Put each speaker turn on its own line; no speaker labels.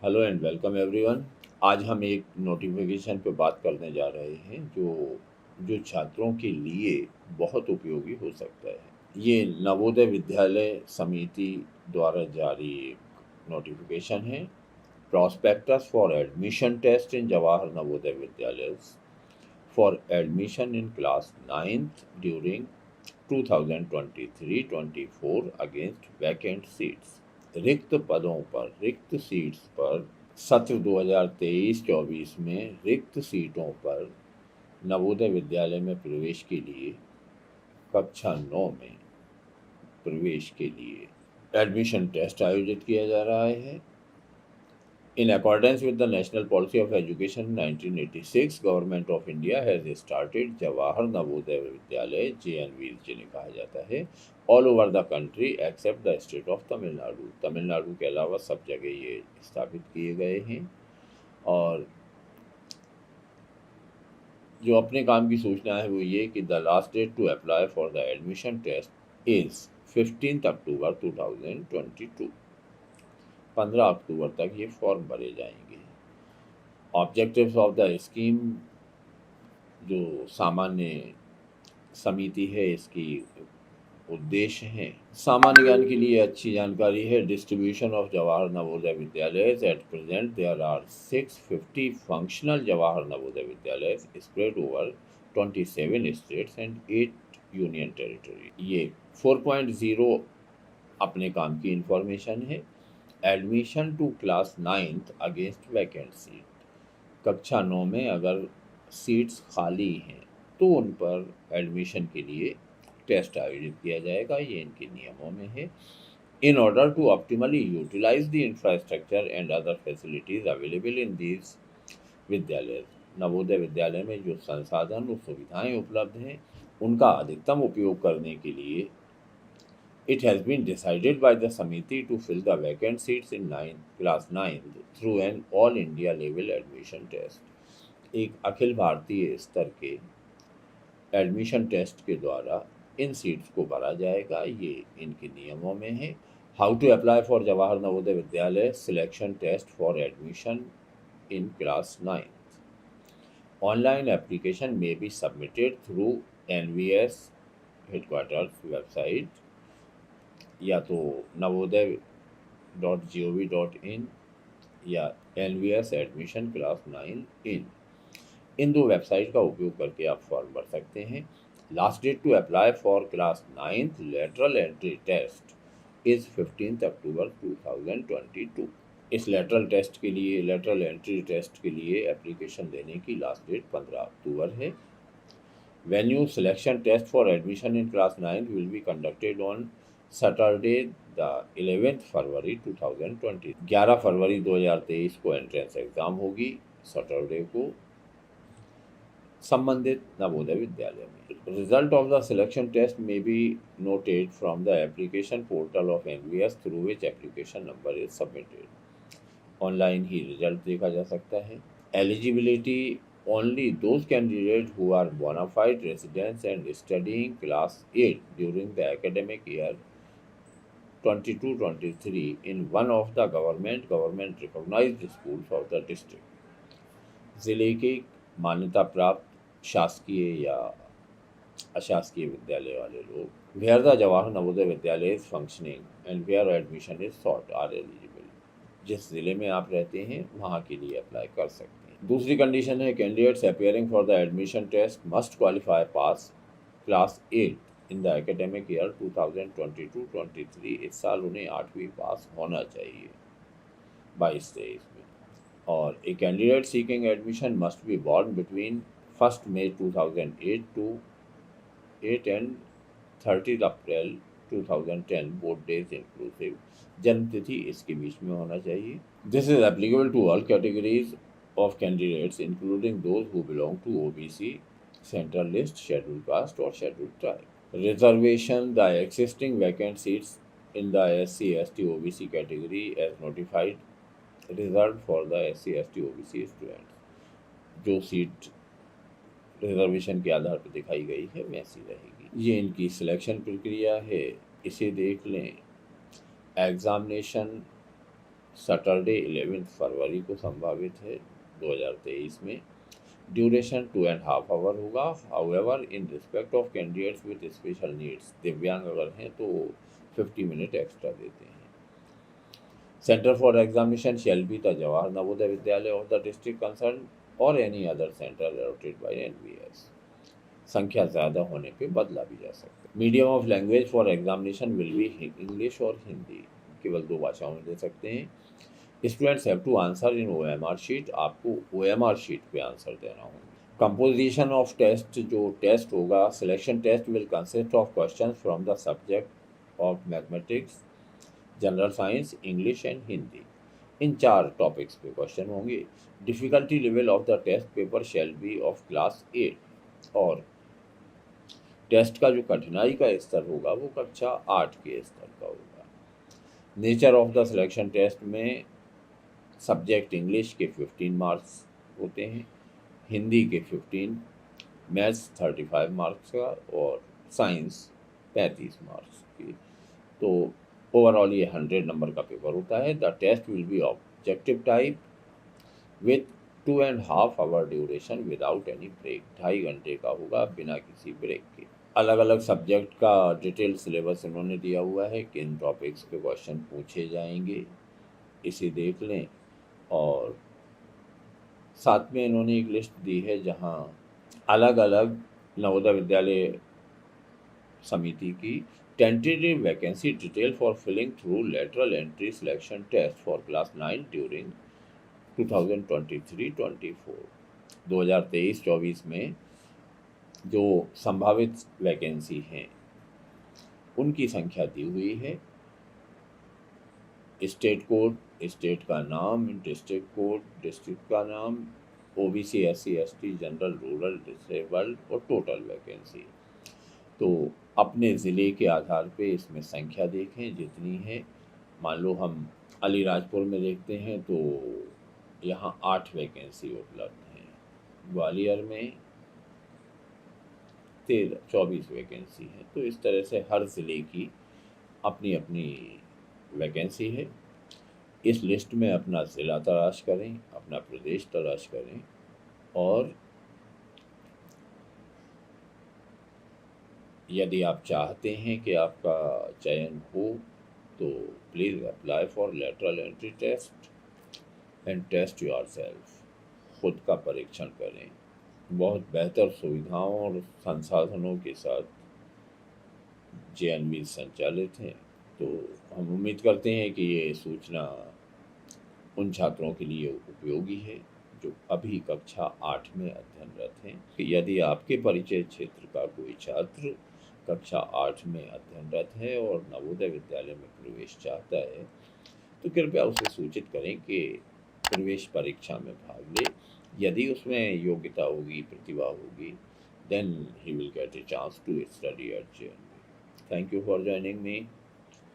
Hello and welcome everyone. आज हम एक नोटिफिकेशन पे बात करने जा रहे हैं जो जो छात्रों के लिए बहुत उपयोगी हो सकता है। ये नवोदय विद्यालय समिति द्वारा जारी एक नोटिफिकेशन है। प्रॉस्पेक्टस फॉर एडमिशन टेस्ट इन जवाहर नवोदय विद्यालय for admission in class 9th during 2023-24 against vacant seats. रिक्त सीट्स पर सत्र 2023-24 में रिक्त सीटों पर नवोदय विद्यालय में प्रवेश के लिए कक्षा 9 में प्रवेश के लिए एडमिशन टेस्ट आयोजित किया जा रहा है। In accordance with the National Policy of Education 1986, Government of India has started Jawahar Navodaya Vidyalay JNVs जिन्हें कहा जाता है all over the country except the state of Tamil Nadu. Tamil Nadu के अलावा सब जगह ये स्थापित किए गए हैं। और जो अपने काम की सूचना है वो ये कि the last date to apply for the admission test is 15 October 2022। 15 अक्टूबर तक ये फॉर्म भरे जाएंगे। ऑब्जेक्टिव्स ऑफ द स्कीम, जो सामान्य समिति है इसकी उद्देश्य हैं। सामान्य ज्ञान के लिए अच्छी जानकारी है। Distribution of Jawahar Navodaya Vidyalaya at present there are 650 functional Jawahar Navodaya Vidyalaya spread over 27 states and 8 union territory. ये 4.0 अपने काम की इंफॉर्मेशन है। Admission to class 9th against vacant seat. कक्षा 9 में अगर सीट्स खाली हैं तो उन पर एडमिशन के लिए टेस्ट आयोजित किया जाएगा। ये इनके नियमों में है। In order to optimally utilise the infrastructure and other facilities available in these vidyalaya, Navodaya Vidyalaya में जो संसाधन और सुविधाएं उपलब्ध हैं उनका अधिकतम उपयोग करने के लिए it has been decided by the Samiti to fill the vacant seats in class 9 through an all India level admission test। एक अखिल भारतीय स्तर के एडमिशन टेस्ट के द्वारा इन सीट्स को भरा जाएगा। ये इनके नियमों में है। How to apply for Jawahar Navodaya Vidyalaya selection test for admission in class 9th। Online application में be submitted through NVS headquarters website या तो navodaya.gov.in या NVS एडमिशन क्लास 9 इन दो वेबसाइट का उपयोग करके आप फॉर्म भर सकते हैं। Last date to apply for class 9th lateral entry test is 15 October 2022। इस लेटरल एंट्री टेस्ट के लिए एप्लीकेशन देने की लास्ट डेट 15 अक्टूबर है। Venue selection test for admission in class 9 will be conducted on Saturday the 11th February 2020। 11 फरवरी 2023 को entrance exam होगी, सैटरडे को, संबंधित नवोदय विद्यालय में। Result of the selection test में be noted from the application portal of NVS through which application number is submitted. Online ही result देखा जा सकता है। Eligibility only those candidates who are bona fide residents and studying class 8 during the academic year 22-23 in one of the government recognized schools of the district। जिले के मान्यता प्राप्त शासकीय या अशासकीय विद्यालय वाले लोग where the Jawahar Navodaya Vidyalaya is functioning and where admission is sought are eligible. जिस जिले में आप रहते हैं वहाँ के लिए अप्लाई कर सकते हैं। दूसरी कंडीशन है candidates appearing for the admission test must qualify pass class 8 in the academic year 2022-23। इस साल उन्हें 8वीं पास होना चाहिए 22-23 में। और a candidate seeking admission must be born between 1 May 2008 to 8 and 30 April 2010 both days inclusive. जन्म तिथि इसके बीच में होना चाहिए। This is applicable to all categories of candidates including those who belong to OBC, central list, schedule caste और schedule tribe. Reservation the existing vacant seats in the SC ST OBC category as notified reserve for the SC ST OBC students. जो seat reservation के आधार पर दिखाई गई है वैसी रहेगी। ये इनकी सिलेक्शन प्रक्रिया है, इसे देख लें। एग्जामिनेशन सैटरडे 11 फरवरी को संभावित है 2023 में। ड्यूरेशन 2.5 आवर होगा। However in respect of candidates with special needs, दिव्यांग अगर हैं तो 50 मिनट एक्स्ट्रा देते हैं। Centre for examination shall be the Jawahar Navodaya Vidyalaya of the district concern और any other centre allotted by NVS. संख्या ज़्यादा होने पे बदला भी जा सकता है। Medium of language for examination will be English और हिंदी, केवल 2 भाषाओं में दे सकते हैं। Students have to answer in OMR sheet, आपको OMR शीट पे आंसर देना होगा। कंपोजिशन ऑफ टेस्ट, जो टेस्ट होगा, selection test will consist of question from the subject of mathematics, general science, English and Hindi. इन 4 टॉपिक्स पे क्वेश्चन होंगे। Difficulty level of the test paper shall be of class 8 और test का जो कठिनाई का स्तर होगा वो कक्षा 8 के स्तर का होगा। Nature of the selection test में सब्जेक्ट इंग्लिश के 15 मार्क्स होते हैं, हिंदी के 15, मैथ्स 35 मार्क्स का और साइंस 35 मार्क्स की। तो ओवरऑल ये 100 नंबर का पेपर होता है। The test will be objective type with 2.5 hour duration without any break, 2.5 घंटे का होगा बिना किसी ब्रेक के। अलग अलग सब्जेक्ट का डिटेल सिलेबस इन्होंने दिया हुआ है, किन टॉपिक्स पे क्वेश्चन पूछे जाएंगे, इसे देख लें। और साथ में इन्होंने एक लिस्ट दी है जहां अलग अलग नवोदय विद्यालय समिति की tentative vacancy detail for filling through lateral entry selection test for class 9 during 2023-24 2023-24 में जो संभावित वैकेंसी हैं उनकी संख्या दी हुई है। स्टेट कोड, स्टेट का नाम, डिस्ट्रिक्ट कोड, डिस्ट्रिक्ट का नाम, OBC SC ST general rural disabled और टोटल वैकेंसी। तो अपने ज़िले के आधार पे इसमें संख्या देखें जितनी है। मान लो हम अलीराजपुर में देखते हैं तो यहाँ 8 वैकेंसी उपलब्ध हैं, ग्वालियर में 24 वैकेंसी है। तो इस तरह से हर ज़िले की अपनी अपनी वैकेंसी है। इस लिस्ट में अपना ज़िला तलाश करें, अपना प्रदेश तलाश करें और यदि आप चाहते हैं कि आपका चयन हो तो please apply for lateral entry test and test yourself. खुद का परीक्षण करें। बहुत बेहतर सुविधाओं और संसाधनों के साथ JNV संचालित हैं। तो हम उम्मीद करते हैं कि ये सूचना उन छात्रों के लिए उपयोगी है जो अभी कक्षा 8 में अध्ययनरत हैं। यदि आपके परिचय क्षेत्र का कोई छात्र कक्षा 8 में अध्ययनरत है और नवोदय विद्यालय में प्रवेश चाहता है तो कृपया उसे सूचित करें कि प्रवेश परीक्षा में भाग ले। यदि उसमें योग्यता होगी, प्रतिभा होगी, then he will get a chance to study at JNV. Thank you for joining me.